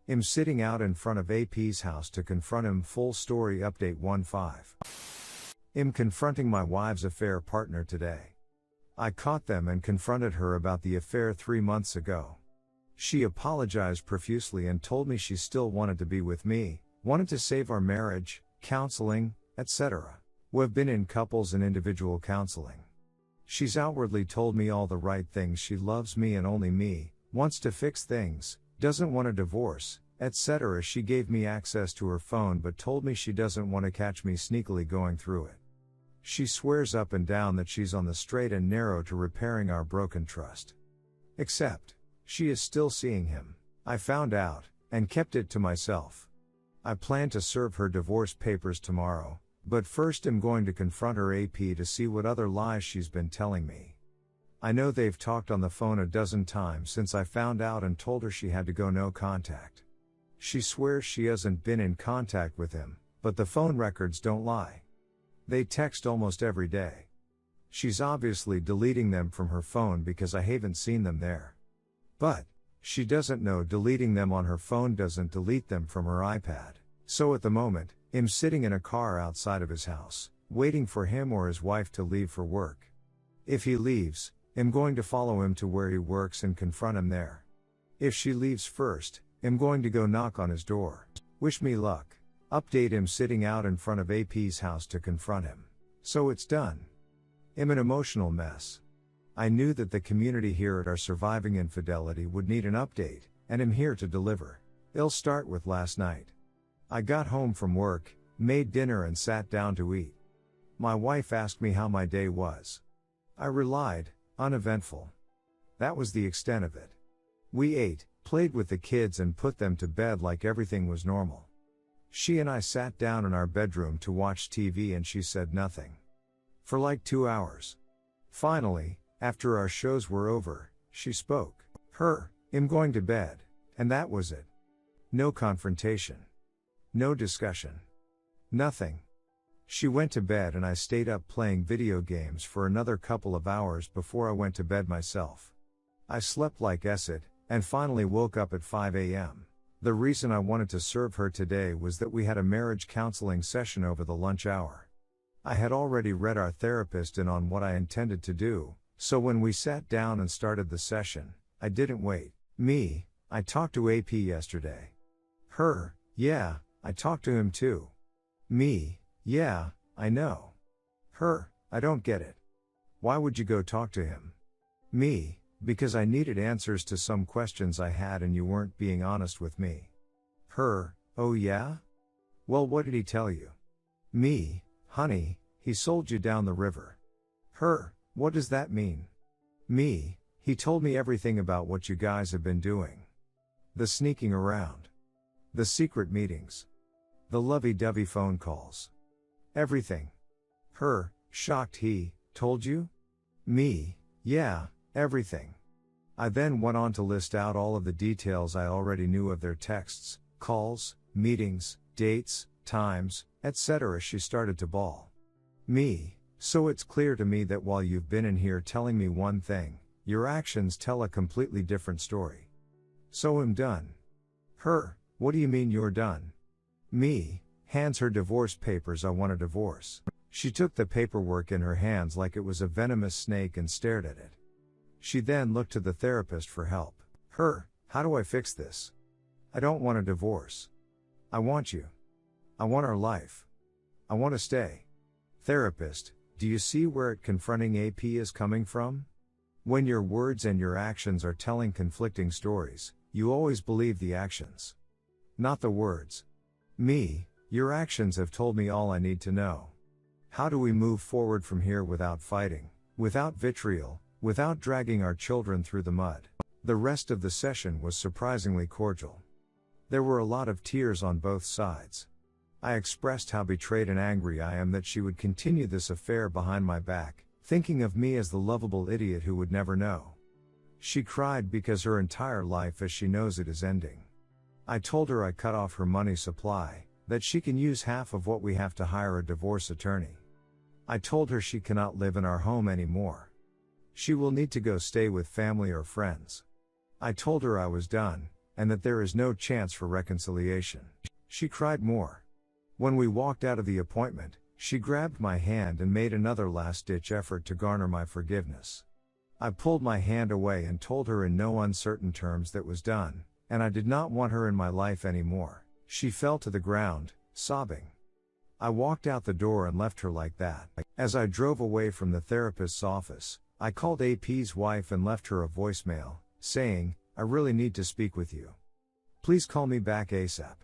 I'm sitting out in front of AP's house to confront him. Full story update 1-5. I'm confronting my wife's affair partner today. I caught them and confronted her about the affair 3 months ago. She apologized profusely and told me she still wanted to be with me, wanted to save our marriage, counseling, etc. We've been in couples and individual counseling. She's outwardly told me all the right things. She loves me and only me, wants to fix things, doesn't want a divorce, etc. She gave me access to her phone but told me she doesn't want to catch me sneakily going through it. She swears up and down that she's on the straight and narrow to repairing our broken trust. Except, she is still seeing him. I found out, and kept it to myself. I plan to serve her divorce papers tomorrow, but first I'm going to confront her AP to see what other lies she's been telling me. I know they've talked on the phone a dozen times since I found out and told her she had to go no contact. She swears she hasn't been in contact with him, but the phone records don't lie. They text almost every day. She's obviously deleting them from her phone because I haven't seen them there. But, she doesn't know deleting them on her phone doesn't delete them from her iPad. So at the moment, I'm sitting in a car outside of his house, waiting for him or his wife to leave for work. If he leaves, I'm going to follow him to where he works and confront him there. If she leaves first, I'm going to go knock on his door. Wish me luck. Update. Him sitting out in front of AP's house to confront him. So it's done. I'm an emotional mess. I knew that the community here at our Surviving Infidelity would need an update, and I'm here to deliver. It'll start with last night. I got home from work, made dinner and sat down to eat. My wife asked me how my day was. I relied, uneventful. That was the extent of it. We ate, played with the kids and put them to bed like everything was normal. She and I sat down in our bedroom to watch TV and she said nothing. For like 2 hours. Finally, after our shows were over, she spoke. I'm going to bed. And that was it. No confrontation. No discussion. Nothing. She went to bed and I stayed up playing video games for another couple of hours before I went to bed myself. I slept like acid, and finally woke up at 5 a.m. The reason I wanted to serve her today was that we had a marriage counseling session over the lunch hour. I had already read our therapist in on what I intended to do, so when we sat down and started the session, I didn't wait. I talked to AP yesterday. Yeah, I talked to him too. Yeah, I know. I don't get it. Why would you go talk to him? Because I needed answers to some questions I had and you weren't being honest with me. Oh yeah? Well, what did he tell you? Honey, he sold you down the river. What does that mean? He told me everything about what you guys have been doing. The sneaking around. The secret meetings. The lovey-dovey phone calls. Everything. Shocked. He told you? Yeah, everything. I then went on to list out all of the details I already knew of their texts, calls, meetings, dates, times, etc. She started to bawl. So it's clear to me that while you've been in here telling me one thing, your actions tell a completely different story. So I'm done. What do you mean you're done? Hands her divorce papers. I want a divorce. She took the paperwork in her hands like it was a venomous snake and stared at it. She then looked to the therapist for help. How do I fix this? I don't want a divorce. I want you. I want our life. I want to stay. Therapist, do you see where confronting AP is coming from? When your words and your actions are telling conflicting stories, you always believe the actions. Not the words. Your actions have told me all I need to know. How do we move forward from here without fighting, without vitriol, without dragging our children through the mud? The rest of the session was surprisingly cordial. There were a lot of tears on both sides. I expressed how betrayed and angry I am that she would continue this affair behind my back, thinking of me as the lovable idiot who would never know. She cried because her entire life as she knows it is ending. I told her I cut off her money supply, that she can use half of what we have to hire a divorce attorney. I told her she cannot live in our home anymore. She will need to go stay with family or friends. I told her I was done, and that there is no chance for reconciliation. She cried more. When we walked out of the appointment, she grabbed my hand and made another last-ditch effort to garner my forgiveness. I pulled my hand away and told her in no uncertain terms that was done, and I did not want her in my life anymore. She fell to the ground, sobbing. I walked out the door and left her like that. As I drove away from the therapist's office, I called AP's wife and left her a voicemail, saying, "I really need to speak with you. Please call me back ASAP."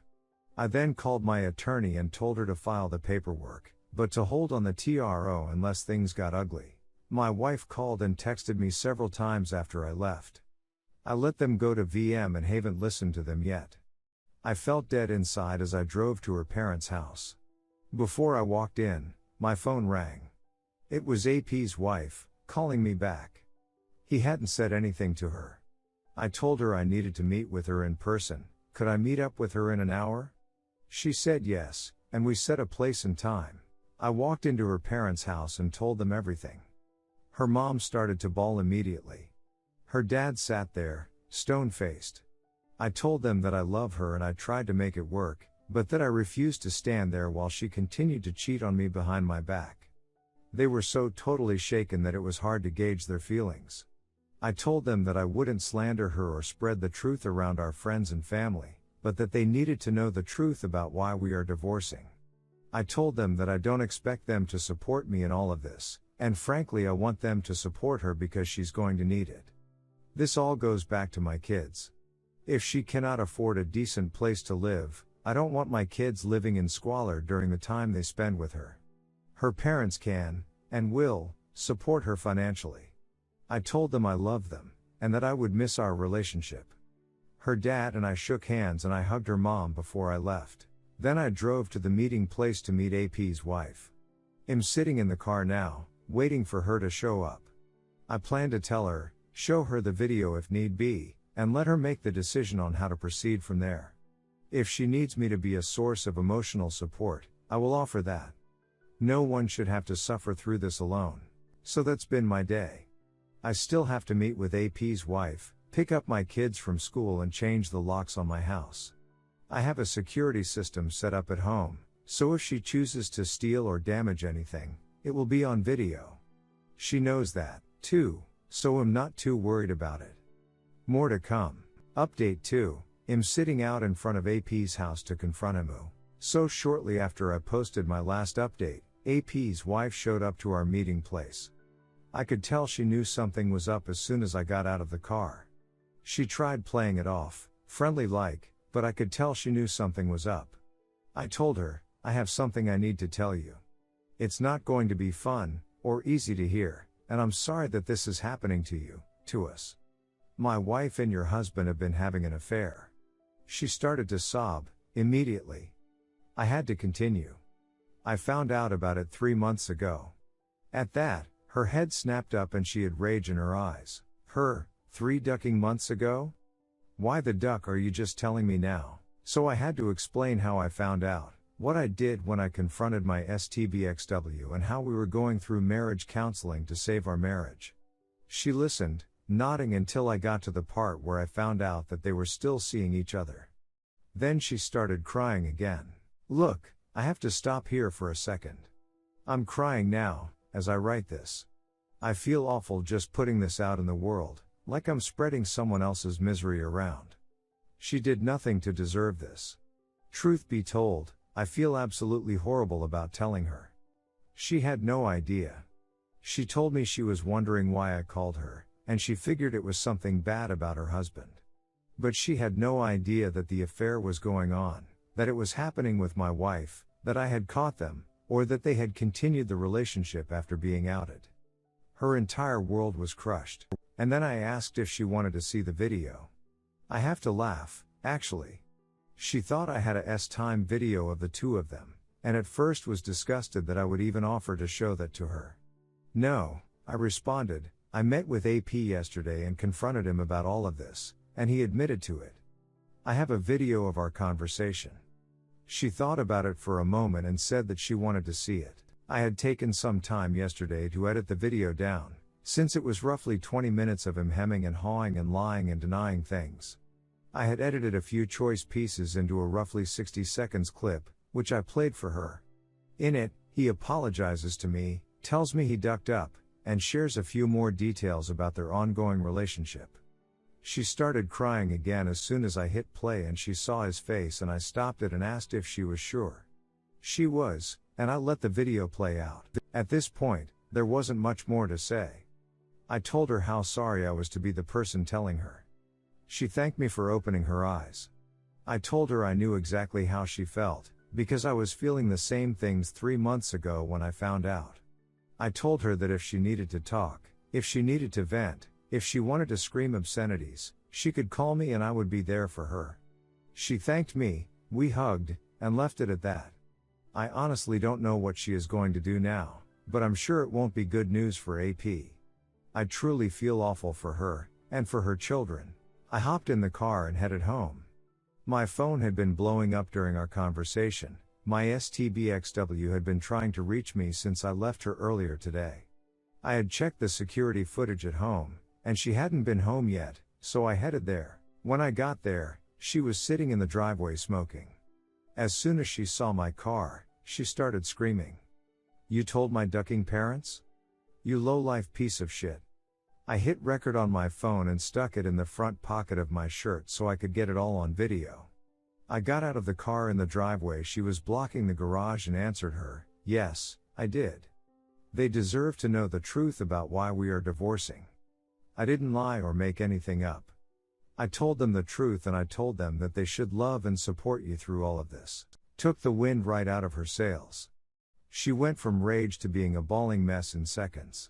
I then called my attorney and told her to file the paperwork, but to hold on the TRO unless things got ugly. My wife called and texted me several times after I left. I let them go to VM and haven't listened to them yet. I felt dead inside as I drove to her parents' house. Before I walked in, my phone rang. It was AP's wife, calling me back. He hadn't said anything to her. I told her I needed to meet with her in person. Could I meet up with her in an hour? She said yes, and we set a place and time. I walked into her parents' house and told them everything. Her mom started to bawl immediately. Her dad sat there, stone-faced. I told them that I love her and I tried to make it work, but that I refused to stand there while she continued to cheat on me behind my back. They were so totally shaken that it was hard to gauge their feelings. I told them that I wouldn't slander her or spread the truth around our friends and family, but that they needed to know the truth about why we are divorcing. I told them that I don't expect them to support me in all of this, and frankly I want them to support her because she's going to need it. This all goes back to my kids. If she cannot afford a decent place to live, I don't want my kids living in squalor during the time they spend with her. Her parents can, and will, support her financially. I told them I loved them, and that I would miss our relationship. Her dad and I shook hands and I hugged her mom before I left. Then I drove to the meeting place to meet AP's wife. I'm sitting in the car now, waiting for her to show up. I plan to tell her, show her the video if need be, and let her make the decision on how to proceed from there. If she needs me to be a source of emotional support, I will offer that. No one should have to suffer through this alone. So that's been my day. I still have to meet with AP's wife, pick up my kids from school and change the locks on my house. I have a security system set up at home, so if she chooses to steal or damage anything, it will be on video. She knows that, too, so I'm not too worried about it. More to come. Update 2, I'm sitting out in front of AP's house to confront him. So shortly after I posted my last update, AP's wife showed up to our meeting place. I could tell she knew something was up as soon as I got out of the car. She tried playing it off, friendly-like, but I could tell she knew something was up. I told her, I have something I need to tell you. It's not going to be fun, or easy to hear, and I'm sorry that this is happening to you, to us. My wife and your husband have been having an affair. She started to sob, immediately. I had to continue. I found out about it 3 months ago. At that, her head snapped up and she had rage in her eyes. 3 ducking months ago? Why the duck are you just telling me now? So I had to explain how I found out, what I did when I confronted my STBXW and how we were going through marriage counseling to save our marriage. She listened, nodding until I got to the part where I found out that they were still seeing each other. Then she started crying again. Look, I have to stop here for a second. I'm crying now, as I write this. I feel awful just putting this out in the world, like I'm spreading someone else's misery around. She did nothing to deserve this. Truth be told, I feel absolutely horrible about telling her. She had no idea. She told me she was wondering why I called her, and she figured it was something bad about her husband. But she had no idea that the affair was going on, that it was happening with my wife, that I had caught them, or that they had continued the relationship after being outed. Her entire world was crushed. And then I asked if she wanted to see the video. I have to laugh, actually. She thought I had a S-time video of the two of them, and at first was disgusted that I would even offer to show that to her. No, I responded, I met with AP yesterday and confronted him about all of this, and he admitted to it. I have a video of our conversation. She thought about it for a moment and said that she wanted to see it. I had taken some time yesterday to edit the video down, since it was roughly 20 minutes of him hemming and hawing and lying and denying things. I had edited a few choice pieces into a roughly 60 seconds clip, which I played for her. In it, he apologizes to me, tells me he ducked up, and shares a few more details about their ongoing relationship. She started crying again as soon as I hit play and she saw his face, and I stopped it and asked if she was sure. She was, and I let the video play out. At this point, there wasn't much more to say. I told her how sorry I was to be the person telling her. She thanked me for opening her eyes. I told her I knew exactly how she felt, because I was feeling the same things 3 months ago when I found out. I told her that if she needed to talk, if she needed to vent, if she wanted to scream obscenities, she could call me and I would be there for her. She thanked me, we hugged, and left it at that. I honestly don't know what she is going to do now, but I'm sure it won't be good news for AP. I truly feel awful for her, and for her children. I hopped in the car and headed home. My phone had been blowing up during our conversation. My STBXW had been trying to reach me since I left her earlier today. I had checked the security footage at home, and she hadn't been home yet, so I headed there. When I got there, she was sitting in the driveway smoking. As soon as she saw my car, she started screaming. "You told my ducking parents? You low-life piece of shit." I hit record on my phone and stuck it in the front pocket of my shirt so I could get it all on video. I got out of the car in the driveway she was blocking the garage and answered her, "Yes, I did. They deserve to know the truth about why we are divorcing. I didn't lie or make anything up. I told them the truth, and I told them that they should love and support you through all of this." Took the wind right out of her sails. She went from rage to being a bawling mess in seconds.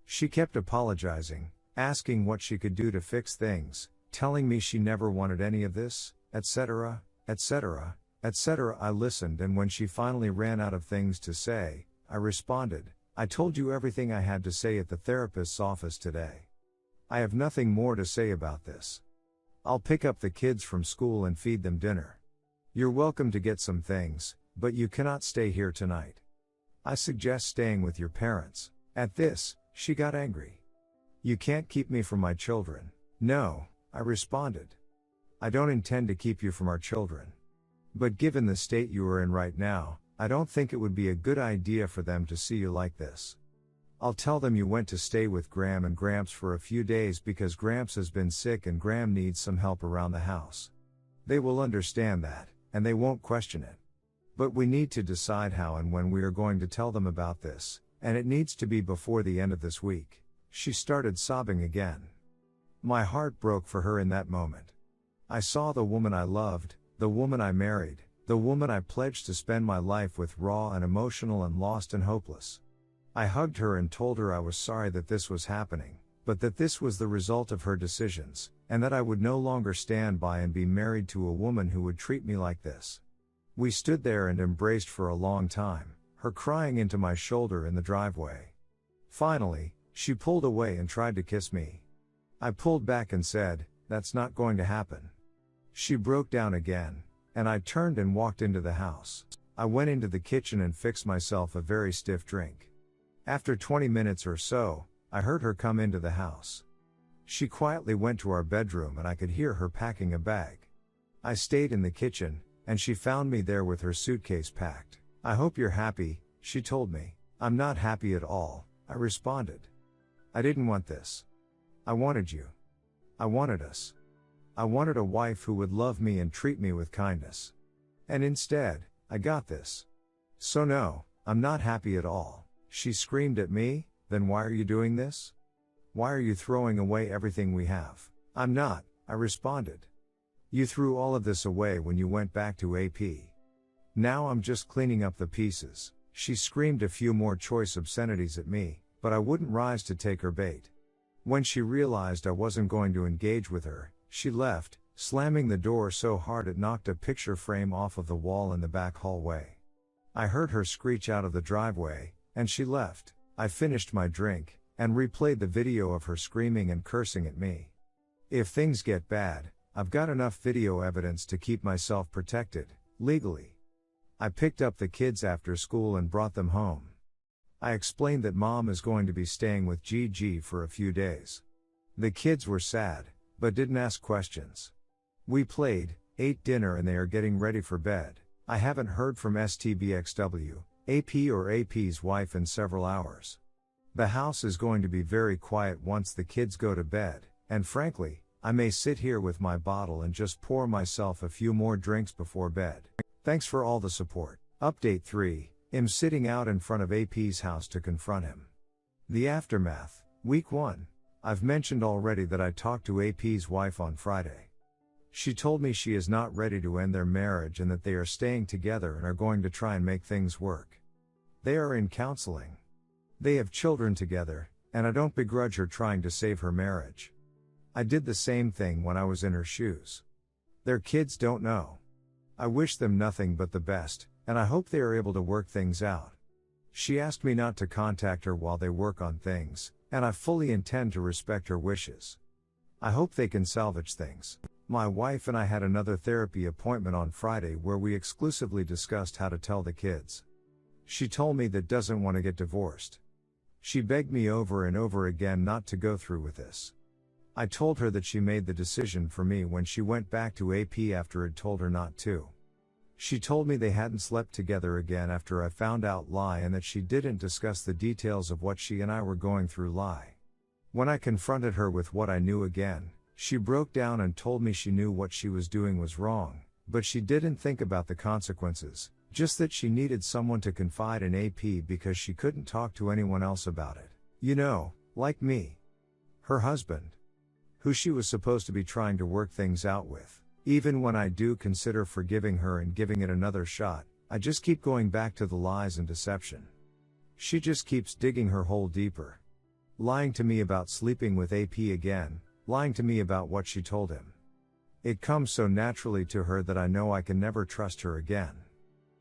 She kept apologizing, asking what she could do to fix things, telling me she never wanted any of this, etc., etc., etc. I listened, and when she finally ran out of things to say, I responded, "I told you everything I had to say at the therapist's office today. I have nothing more to say about this. I'll pick up the kids from school and feed them dinner. You're welcome to get some things, but you cannot stay here tonight. I suggest staying with your parents." At this, she got angry. "You can't keep me from my children." "No," I responded. "I don't intend to keep you from our children. But given the state you are in right now, I don't think it would be a good idea for them to see you like this. I'll tell them you went to stay with Graham and Gramps for a few days because Gramps has been sick and Graham needs some help around the house. They will understand that, and they won't question it. But we need to decide how and when we are going to tell them about this, and it needs to be before the end of this week." She started sobbing again. My heart broke for her in that moment. I saw the woman I loved, the woman I married, the woman I pledged to spend my life with, raw and emotional and lost and hopeless. I hugged her and told her I was sorry that this was happening, but that this was the result of her decisions, and that I would no longer stand by and be married to a woman who would treat me like this. We stood there and embraced for a long time, her crying into my shoulder in the driveway. Finally, she pulled away and tried to kiss me. I pulled back and said, "That's not going to happen." She broke down again, and I turned and walked into the house. I went into the kitchen and fixed myself a very stiff drink. After 20 minutes or so, I heard her come into the house. She quietly went to our bedroom and I could hear her packing a bag. I stayed in the kitchen, and she found me there with her suitcase packed. "I hope you're happy," she told me. "I'm not happy at all," I responded. "I didn't want this. I wanted you. I wanted us. I wanted a wife who would love me and treat me with kindness. And instead, I got this. So no, I'm not happy at all." She screamed at me, "Then why are you doing this? Why are you throwing away everything we have?" "I'm not," I responded. "You threw all of this away when you went back to AP. Now I'm just cleaning up the pieces." She screamed a few more choice obscenities at me, but I wouldn't rise to take her bait. When she realized I wasn't going to engage with her, she left, slamming the door so hard it knocked a picture frame off of the wall in the back hallway. I heard her screech out of the driveway, and she left. I finished my drink, and replayed the video of her screaming and cursing at me. If things get bad, I've got enough video evidence to keep myself protected, legally. I picked up the kids after school and brought them home. I explained that Mom is going to be staying with Gigi for a few days. The kids were sad, but didn't ask questions. We played, ate dinner, and they are getting ready for bed. I haven't heard from STBXW, AP or AP's wife in several hours. The house is going to be very quiet once the kids go to bed, and frankly, I may sit here with my bottle and just pour myself a few more drinks before bed. Thanks for all the support. Update 3, I'm sitting out in front of AP's house to confront him. The aftermath, week 1. I've mentioned already that I talked to AP's wife on Friday. She told me she is not ready to end their marriage and that they are staying together and are going to try and make things work. They are in counseling. They have children together, and I don't begrudge her trying to save her marriage. I did the same thing when I was in her shoes. Their kids don't know. I wish them nothing but the best, and I hope they are able to work things out. She asked me not to contact her while they work on things, and I fully intend to respect her wishes. I hope they can salvage things. My wife and I had another therapy appointment on Friday where we exclusively discussed how to tell the kids. She told me that doesn't want to get divorced. She begged me over and over again not to go through with this. I told her that she made the decision for me when she went back to AP after I'd told her not to. She told me they hadn't slept together again after I found out lie and that she didn't discuss the details of what she and I were going through lie. When I confronted her with what I knew again, she broke down and told me she knew what she was doing was wrong, but she didn't think about the consequences, just that she needed someone to confide in AP because she couldn't talk to anyone else about it. You know, like me. Her husband. Who she was supposed to be trying to work things out with. Even when I do consider forgiving her and giving it another shot, I just keep going back to the lies and deception. She just keeps digging her hole deeper. Lying to me about sleeping with AP again, lying to me about what she told him. It comes so naturally to her that I know I can never trust her again.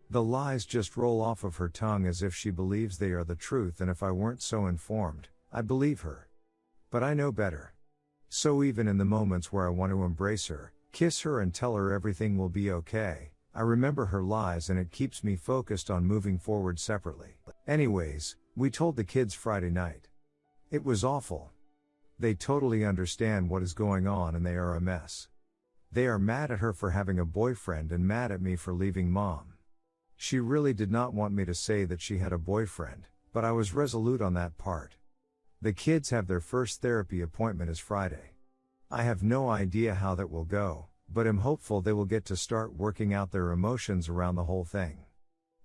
The lies just roll off of her tongue as if she believes they are the truth, and if I weren't so informed, I'd believe her. But I know better. So even in the moments where I want to embrace her, kiss her and tell her everything will be okay, I remember her lies and it keeps me focused on moving forward separately. Anyways, we told the kids Friday night. It was awful. They totally understand what is going on and they are a mess. They are mad at her for having a boyfriend and mad at me for leaving mom. She really did not want me to say that she had a boyfriend, but I was resolute on that part. The kids have their first therapy appointment is Friday. I have no idea how that will go, but am hopeful they will get to start working out their emotions around the whole thing.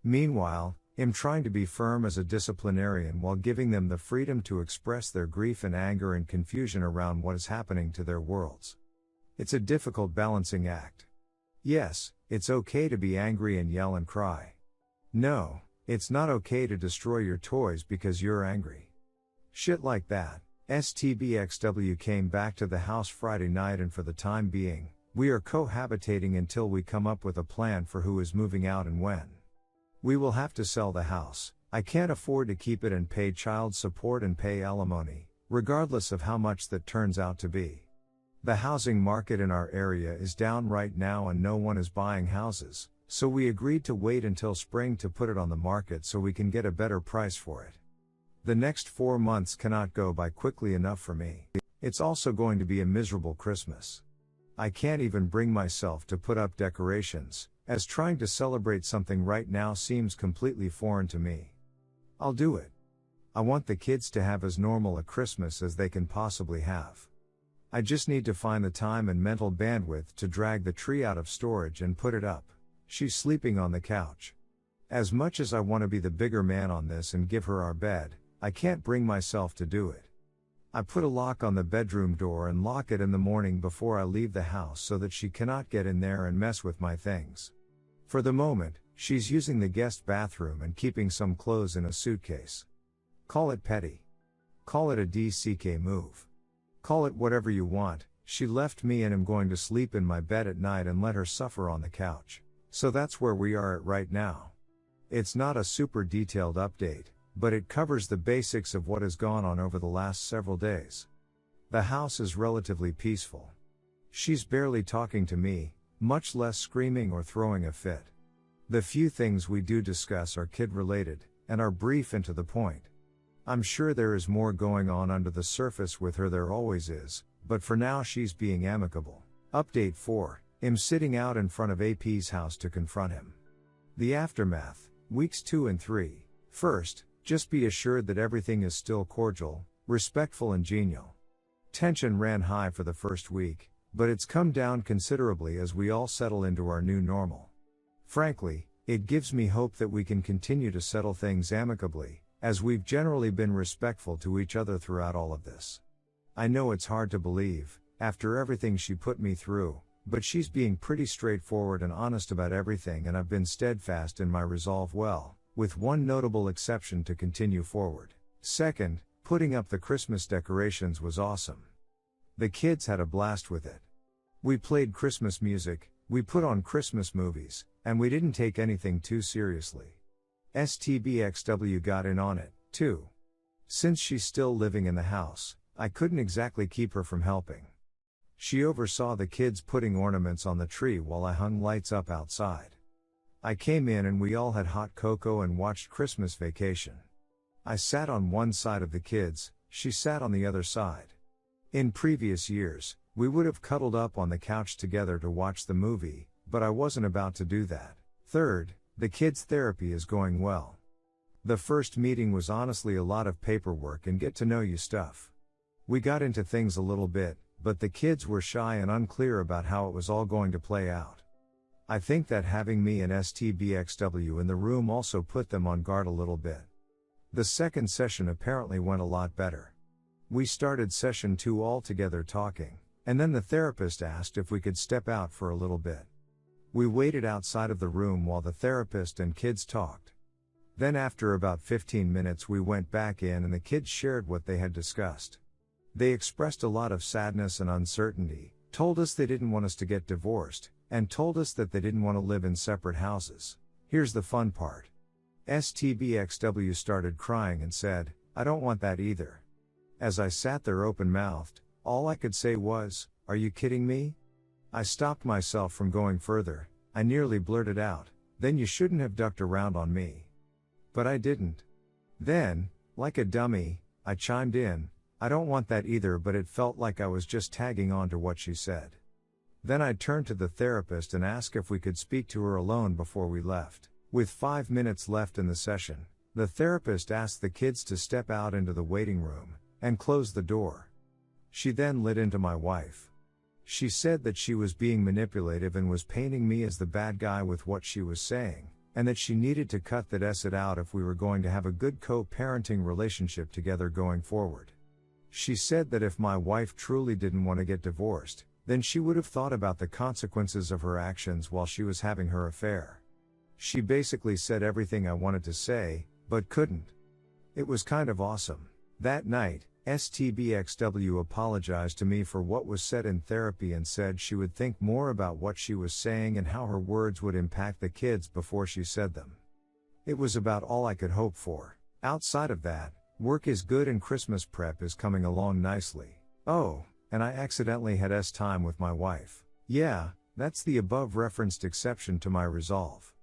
Meanwhile, I'm trying to be firm as a disciplinarian while giving them the freedom to express their grief and anger and confusion around what is happening to their worlds. It's a difficult balancing act. Yes, it's okay to be angry and yell and cry. No, it's not okay to destroy your toys because you're angry. Shit like that. STBXW came back to the house Friday night and for the time being, we are cohabitating until we come up with a plan for who is moving out and when. We will have to sell the house. I can't afford to keep it and pay child support and pay alimony, regardless of how much that turns out to be. The housing market in our area is down right now and no one is buying houses, so we agreed to wait until spring to put it on the market so we can get a better price for it. The next 4 months cannot go by quickly enough for me. It's also going to be a miserable Christmas. I can't even bring myself to put up decorations, as trying to celebrate something right now seems completely foreign to me. I'll do it. I want the kids to have as normal a Christmas as they can possibly have. I just need to find the time and mental bandwidth to drag the tree out of storage and put it up. She's sleeping on the couch. As much as I want to be the bigger man on this and give her our bed, I can't bring myself to do it. I put a lock on the bedroom door and lock it in the morning before I leave the house so that she cannot get in there and mess with my things. For the moment, she's using the guest bathroom and keeping some clothes in a suitcase. Call it petty. Call it a DCK move. Call it whatever you want. She left me and am going to sleep in my bed at night and let her suffer on the couch. So that's where we are at right now. It's not a super detailed update, but it covers the basics of what has gone on over the last several days. The house is relatively peaceful. She's barely talking to me, much less screaming or throwing a fit. The few things we do discuss are kid-related, and are brief and to the point. I'm sure there is more going on under the surface with her, there always is, but for now she's being amicable. Update 4. I'm sitting out in front of AP's house to confront him. The aftermath, weeks 2 and 3. First, just be assured that everything is still cordial, respectful and genial. Tension ran high for the first week, but it's come down considerably as we all settle into our new normal. Frankly, it gives me hope that we can continue to settle things amicably, as we've generally been respectful to each other throughout all of this. I know it's hard to believe, after everything she put me through, but she's being pretty straightforward and honest about everything, and I've been steadfast in my resolve, well, with one notable exception, to continue forward. Second, putting up the Christmas decorations was awesome. The kids had a blast with it. We played Christmas music, we put on Christmas movies, and we didn't take anything too seriously. STBXW got in on it, too. Since she's still living in the house, I couldn't exactly keep her from helping. She oversaw the kids putting ornaments on the tree while I hung lights up outside. I came in and we all had hot cocoa and watched Christmas Vacation. I sat on one side of the kids, she sat on the other side. In previous years, we would have cuddled up on the couch together to watch the movie, but I wasn't about to do that. Third, the kids' therapy is going well. The first meeting was honestly a lot of paperwork and get to know you stuff. We got into things a little bit, but the kids were shy and unclear about how it was all going to play out. I think that having me and STBXW in the room also put them on guard a little bit. The second session apparently went a lot better. We started session 2 all together talking, and then the therapist asked if we could step out for a little bit. We waited outside of the room while the therapist and kids talked. Then after about 15 minutes we went back in and the kids shared what they had discussed. They expressed a lot of sadness and uncertainty, told us they didn't want us to get divorced, and told us that they didn't want to live in separate houses. Here's the fun part. STBXW started crying and said, "I don't want that either." As I sat there open-mouthed, all I could say was, "Are you kidding me?" I stopped myself from going further. I nearly blurted out, "Then you shouldn't have ducked around on me." But I didn't. Then, like a dummy, I chimed in, "I don't want that either," but it felt like I was just tagging on to what she said. Then I turned to the therapist and asked if we could speak to her alone before we left. With 5 minutes left in the session, the therapist asked the kids to step out into the waiting room and close the door. She then lit into my wife. She said that she was being manipulative and was painting me as the bad guy with what she was saying, and that she needed to cut that S out if we were going to have a good co-parenting relationship together going forward. She said that if my wife truly didn't want to get divorced, then she would have thought about the consequences of her actions while she was having her affair. She basically said everything I wanted to say, but couldn't. It was kind of awesome. That night, STBXW apologized to me for what was said in therapy and said she would think more about what she was saying and how her words would impact the kids before she said them. It was about all I could hope for. Outside of that, work is good and Christmas prep is coming along nicely. Oh, and I accidentally had time with my wife. Yeah, that's the above referenced exception to my resolve.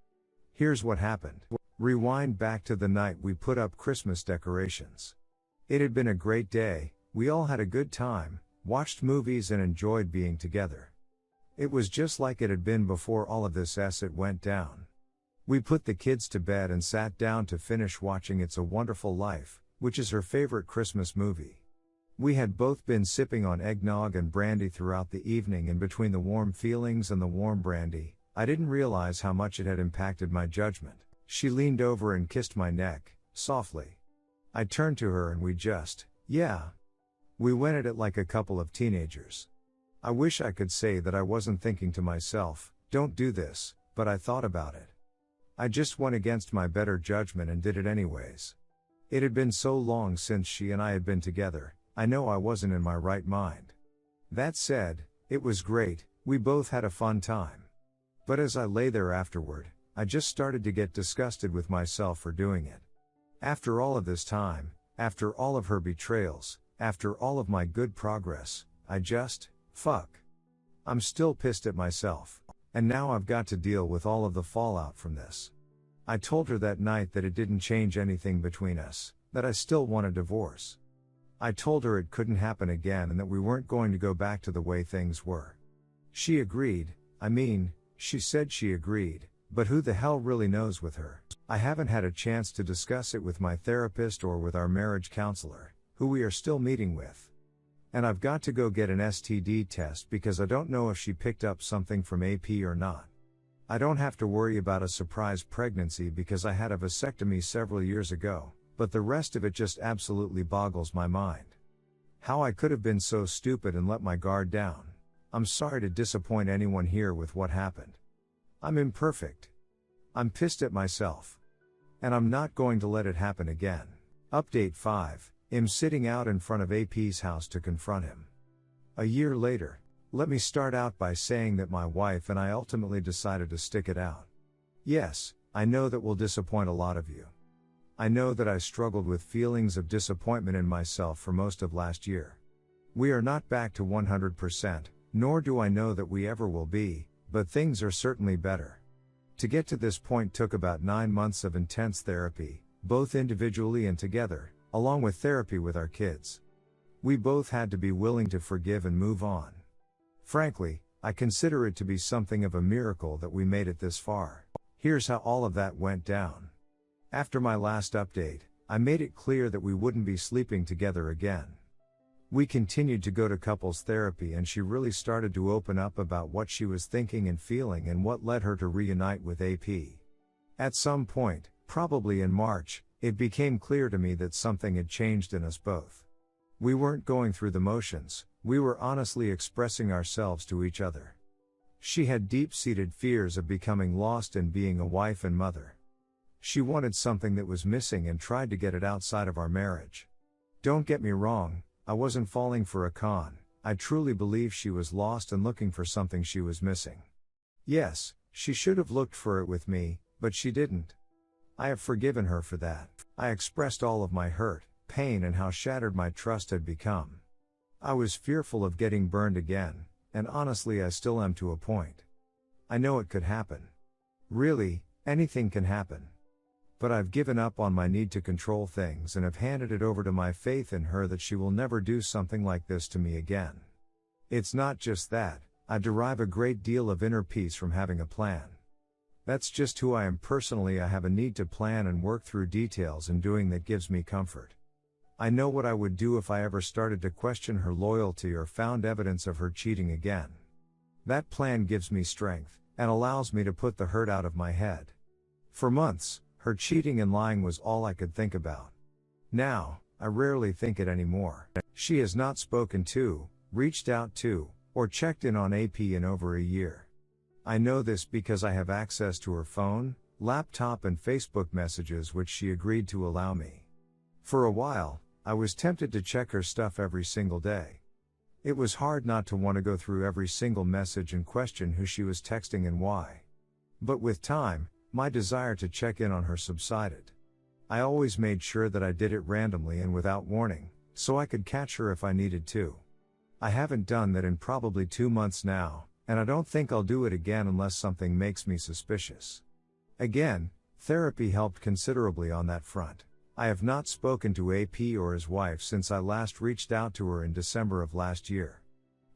Here's what happened. Rewind back to the night we put up Christmas decorations. It had been a great day, we all had a good time, watched movies and enjoyed being together. It was just like it had been before all of this it went down. We put the kids to bed and sat down to finish watching It's a Wonderful Life, which is her favorite Christmas movie. We had both been sipping on eggnog and brandy throughout the evening, and between the warm feelings and the warm brandy, I didn't realize how much it had impacted my judgment. She leaned over and kissed my neck, softly. I turned to her and we went at it like a couple of teenagers. I wish I could say that I wasn't thinking to myself, "Don't do this," but I thought about it. I just went against my better judgment and did it anyways. It had been so long since she and I had been together, I know I wasn't in my right mind. That said, it was great, we both had a fun time. But as I lay there afterward, I just started to get disgusted with myself for doing it. After all of this time, after all of her betrayals, after all of my good progress, I'm still pissed at myself. And now I've got to deal with all of the fallout from this. I told her that night that it didn't change anything between us, that I still want a divorce. I told her it couldn't happen again and that we weren't going to go back to the way things were. She agreed. I mean, she said she agreed, but who the hell really knows with her? I haven't had a chance to discuss it with my therapist or with our marriage counselor, who we are still meeting with. And I've got to go get an STD test because I don't know if she picked up something from AP or not. I don't have to worry about a surprise pregnancy because I had a vasectomy several years ago, but the rest of it just absolutely boggles my mind. How I could have been so stupid and let my guard down. I'm sorry to disappoint anyone here with what happened. I'm imperfect. I'm pissed at myself. And I'm not going to let it happen again. Update 5. I'm sitting out in front of AP's house to confront him. A year later, let me start out by saying that my wife and I ultimately decided to stick it out. Yes, I know that will disappoint a lot of you. I know that I struggled with feelings of disappointment in myself for most of last year. We are not back to 100%, nor do I know that we ever will be, but things are certainly better. To get to this point took about 9 months of intense therapy, both individually and together, along with therapy with our kids. We both had to be willing to forgive and move on. Frankly, I consider it to be something of a miracle that we made it this far. Here's how all of that went down. After my last update, I made it clear that we wouldn't be sleeping together again. We continued to go to couples therapy and she really started to open up about what she was thinking and feeling and what led her to reunite with AP. At some point, probably in March, it became clear to me that something had changed in us both. We weren't going through the motions, we were honestly expressing ourselves to each other. She had deep-seated fears of becoming lost in being a wife and mother. She wanted something that was missing and tried to get it outside of our marriage. Don't get me wrong, I wasn't falling for a con. I truly believe she was lost and looking for something she was missing. Yes, she should have looked for it with me, but she didn't. I have forgiven her for that. I expressed all of my hurt, pain and how shattered my trust had become. I was fearful of getting burned again, and honestly I still am to a point. I know it could happen. Really, anything can happen. But I've given up on my need to control things and have handed it over to my faith in her that she will never do something like this to me again. It's not just that, I derive a great deal of inner peace from having a plan. That's just who I am personally. I have a need to plan and work through details, and doing that gives me comfort. I know what I would do if I ever started to question her loyalty or found evidence of her cheating again. That plan gives me strength, and allows me to put the hurt out of my head. For months, her cheating and lying was all I could think about. Now, I rarely think it anymore. She has not spoken to, reached out to, or checked in on AP in over a year. I know this because I have access to her phone, laptop and Facebook messages which she agreed to allow me. For a while, I was tempted to check her stuff every single day. It was hard not to want to go through every single message and question who she was texting and why. But with time, my desire to check in on her subsided. I always made sure that I did it randomly and without warning, so I could catch her if I needed to. I haven't done that in probably 2 months now, and I don't think I'll do it again unless something makes me suspicious. Again, therapy helped considerably on that front. I have not spoken to AP or his wife since I last reached out to her in December of last year.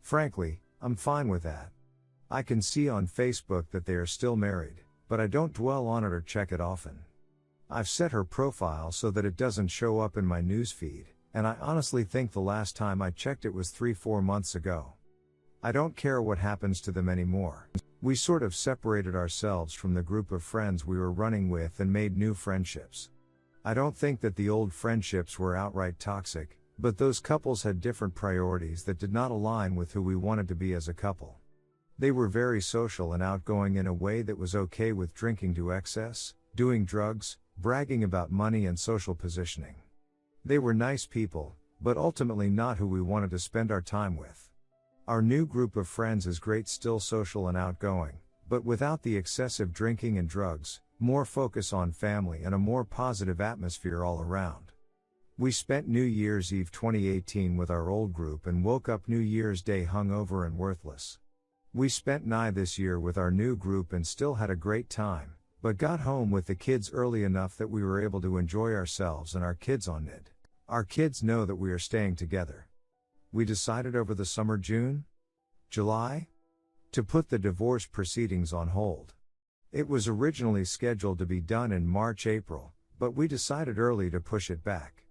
Frankly, I'm fine with that. I can see on Facebook that they are still married, but I don't dwell on it or check it often. I've set her profile so that it doesn't show up in my newsfeed, and I honestly think the last time I checked it was 3-4 months ago. I don't care what happens to them anymore. We sort of separated ourselves from the group of friends we were running with and made new friendships. I don't think that the old friendships were outright toxic, but those couples had different priorities that did not align with who we wanted to be as a couple. They were very social and outgoing in a way that was okay with drinking to excess, doing drugs, bragging about money and social positioning. They were nice people, but ultimately not who we wanted to spend our time with. Our new group of friends is great, still social and outgoing, but without the excessive drinking and drugs, more focus on family and a more positive atmosphere all around. We spent New Year's Eve 2018 with our old group and woke up New Year's Day hungover and worthless. We spent Nye this year with our new group and still had a great time, but got home with the kids early enough that we were able to enjoy ourselves and our kids on it. Our kids know that we are staying together. We decided over the summer, June? July? to put the divorce proceedings on hold. It was originally scheduled to be done in March-April, but we decided early to push it back.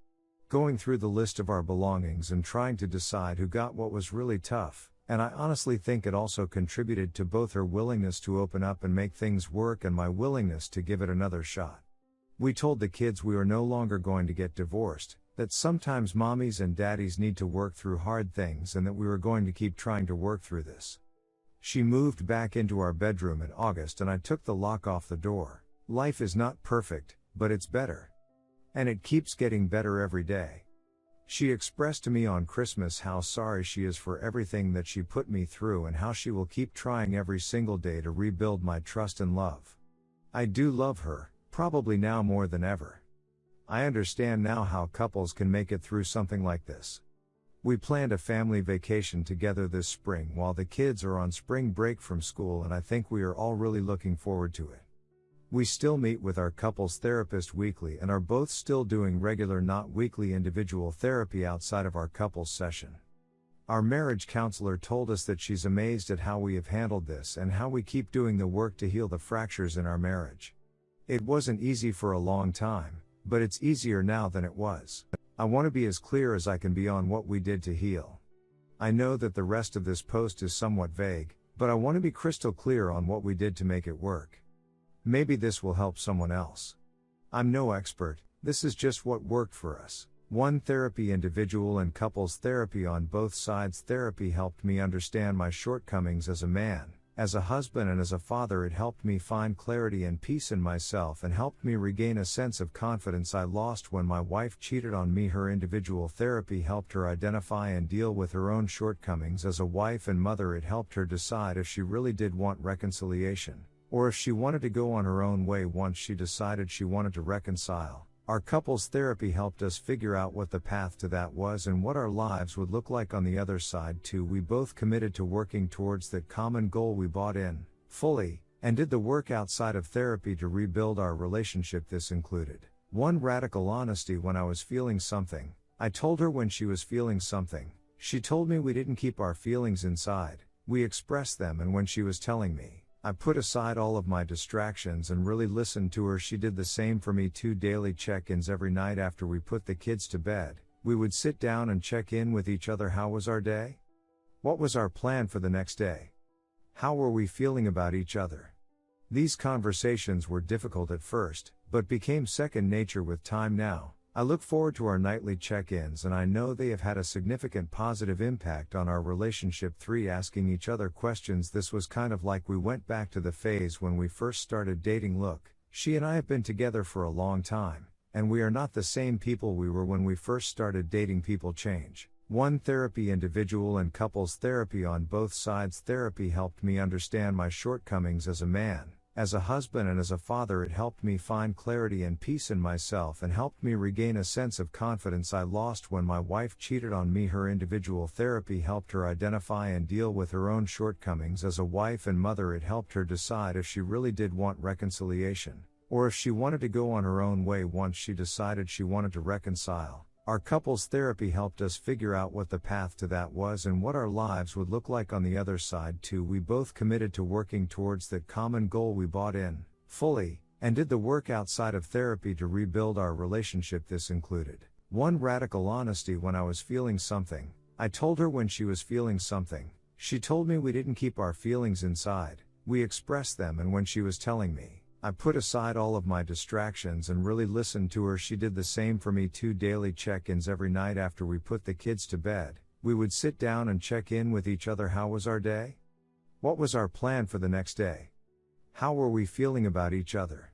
Going through the list of our belongings and trying to decide who got what was really tough, and I honestly think it also contributed to both her willingness to open up and make things work and my willingness to give it another shot. We told the kids we were no longer going to get divorced, that sometimes mommies and daddies need to work through hard things and that we were going to keep trying to work through this. She moved back into our bedroom in August and I took the lock off the door. Life is not perfect, but it's better. And it keeps getting better every day. She expressed to me on Christmas how sorry she is for everything that she put me through and how she will keep trying every single day to rebuild my trust and love. I do love her, probably now more than ever. I understand now how couples can make it through something like this. We planned a family vacation together this spring while the kids are on spring break from school and I think we are all really looking forward to it. We still meet with our couples therapist weekly and are both still doing regular not weekly individual therapy outside of our couples session. Our marriage counselor told us that she's amazed at how we have handled this and how we keep doing the work to heal the fractures in our marriage. It wasn't easy for a long time, but it's easier now than it was. I want to be as clear as I can be on what we did to heal. I know that the rest of this post is somewhat vague, but I want to be crystal clear on what we did to make it work. Maybe this will help someone else. I'm no expert, this is just what worked for us. 1. Therapy. Individual and couples therapy on both sides. Therapy helped me understand my shortcomings as a man, as a husband and as a father. It helped me find clarity and peace in myself and helped me regain a sense of confidence I lost when my wife cheated on me. Her individual therapy helped her identify and deal with her own shortcomings as a wife and mother. It helped her decide if she really did want reconciliation, or if she wanted to go on her own way once she decided she wanted to reconcile. Our couples therapy helped us figure out what the path to that was and what our lives would look like on the other side too. We both committed to working towards that common goal. We bought in, fully, and did the work outside of therapy to rebuild our relationship. This included 1. Radical honesty. When I was feeling something, I told her when she was feeling something. She told me we didn't keep our feelings inside, we expressed them, and when she was telling me, I put aside all of my distractions and really listened to her. She did the same for me. 2. Daily check-ins. Every night after we put the kids to bed, we would sit down and check in with each other. How was our day? What was our plan for the next day? How were we feeling about each other? These conversations were difficult at first, but became second nature with time now. I look forward to our nightly check-ins and I know they have had a significant positive impact on our relationship. 3. Asking each other questions. This was kind of like we went back to the phase when we first started dating. Look, she and I have been together for a long time, and we are not the same people we were when we first started dating. People change. 1. Therapy. Individual and couples therapy on both sides. Therapy helped me understand my shortcomings as a man, as a husband and as a father. It helped me find clarity and peace in myself and helped me regain a sense of confidence I lost when my wife cheated on me. Her individual therapy helped her identify and deal with her own shortcomings as a wife and mother. It helped her decide if she really did want reconciliation, or if she wanted to go on her own way once she decided she wanted to reconcile. Our couples therapy helped us figure out what the path to that was and what our lives would look like on the other side too. We both committed to working towards that common goal. We bought in, fully, and did the work outside of therapy to rebuild our relationship. This included 1. Radical honesty. When I was feeling something, I told her when she was feeling something. She told me we didn't keep our feelings inside, we expressed them, and when she was telling me, I put aside all of my distractions and really listened to her. She did the same for me. 2. Daily check-ins. Every night after we put the kids to bed, we would sit down and check in with each other. How was our day? What was our plan for the next day? How were we feeling about each other?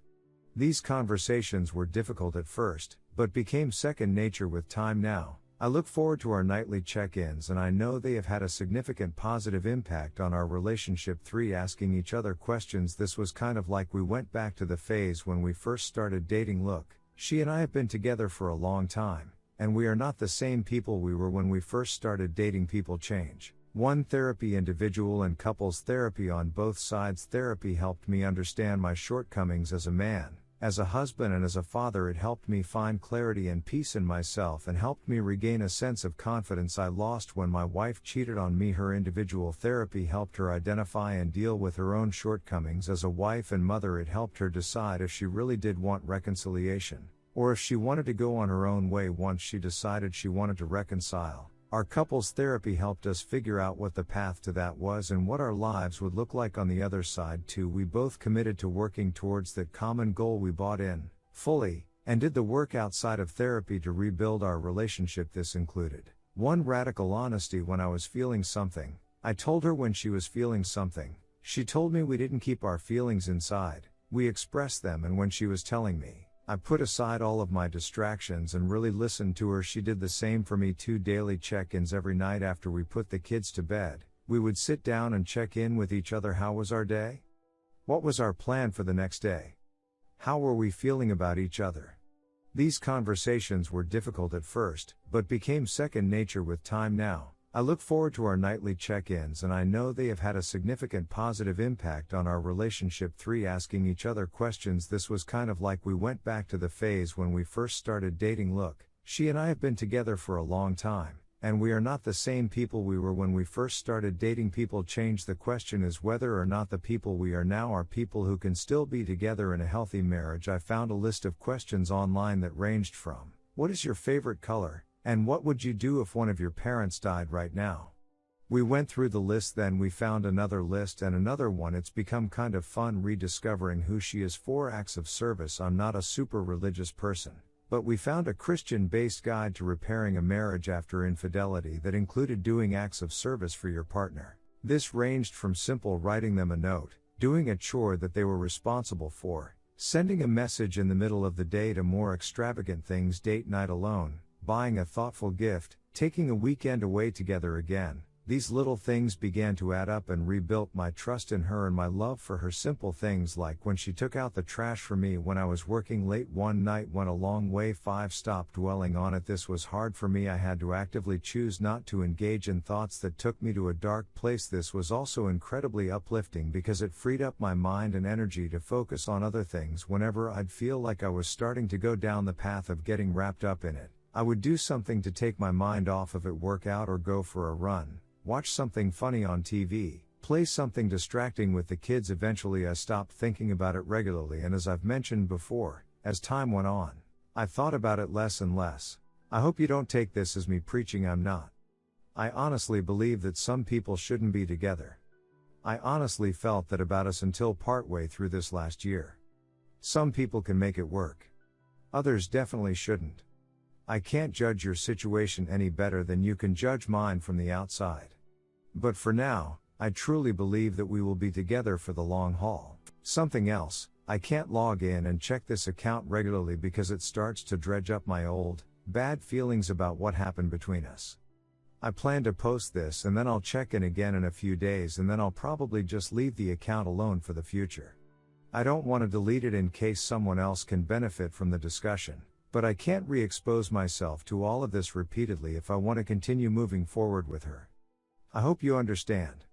These conversations were difficult at first, but became second nature with time now. I look forward to our nightly check-ins and I know they have had a significant positive impact on our relationship. 3. Asking each other questions. This was kind of like we went back to the phase when we first started dating. Look, she and I have been together for a long time, and we are not the same people we were when we first started dating. People change. 1. Therapy. Individual and couples therapy on both sides. Therapy helped me understand my shortcomings as a man, As a husband and as a father, it helped me find clarity and peace in myself and helped me regain a sense of confidence I lost when my wife cheated on me. Her individual therapy helped her identify and deal with her own shortcomings. As a wife and mother, it helped her decide if she really did want reconciliation, or if she wanted to go on her own way once she decided she wanted to reconcile. Our couples therapy helped us figure out what the path to that was and what our lives would look like on the other side too. We both committed to working towards that common goal. We bought in fully and did the work outside of therapy to rebuild our relationship. This included 1. Radical honesty. When I was feeling something, I told her. When she was feeling something, she told me. We didn't keep our feelings inside, we expressed them, and when she was telling me, I put aside all of my distractions and really listened to her. She did the same for me. 2. Daily check-ins. Every night after we put the kids to bed, we would sit down and check in with each other. How was our day? What was our plan for the next day? How were we feeling about each other? These conversations were difficult at first, but became second nature with time. Now, I look forward to our nightly check-ins, and I know they have had a significant positive impact on our relationship. 3. Asking each other questions. This was kind of like we went back to the phase when we first started dating. Look, she and I have been together for a long time, and we are not the same people we were when we first started dating. People change. The question is whether or not the people we are now are people who can still be together in a healthy marriage. I found a list of questions online that ranged from, what is your favorite color? And what would you do if one of your parents died right now? We went through the list, then we found another list and another one. It's become kind of fun rediscovering who she is. 4. Acts of service. I'm not a super religious person, but we found a Christian-based guide to repairing a marriage after infidelity that included doing acts of service for your partner. This ranged from simple writing them a note, doing a chore that they were responsible for, sending a message in the middle of the day, to more extravagant things: date night alone, buying a thoughtful gift, taking a weekend away together again. These little things began to add up and rebuilt my trust in her and my love for her. Simple things like when she took out the trash for me when I was working late one night went a long way. 5. Stop dwelling on it. This was hard for me. I had to actively choose not to engage in thoughts that took me to a dark place. This was also incredibly uplifting because it freed up my mind and energy to focus on other things. Whenever I'd feel like I was starting to go down the path of getting wrapped up in it, I would do something to take my mind off of it: work out or go for a run, watch something funny on TV, play something distracting with the kids. Eventually I stopped thinking about it regularly, and as I've mentioned before, as time went on, I thought about it less and less. I hope you don't take this as me preaching. I'm not. I honestly believe that some people shouldn't be together. I honestly felt that about us until partway through this last year. Some people can make it work. Others definitely shouldn't. I can't judge your situation any better than you can judge mine from the outside. But for now, I truly believe that we will be together for the long haul. Something else, I can't log in and check this account regularly because it starts to dredge up my old, bad feelings about what happened between us. I plan to post this and then I'll check in again in a few days, and then I'll probably just leave the account alone for the future. I don't want to delete it in case someone else can benefit from the discussion. But I can't re-expose myself to all of this repeatedly if I want to continue moving forward with her. I hope you understand.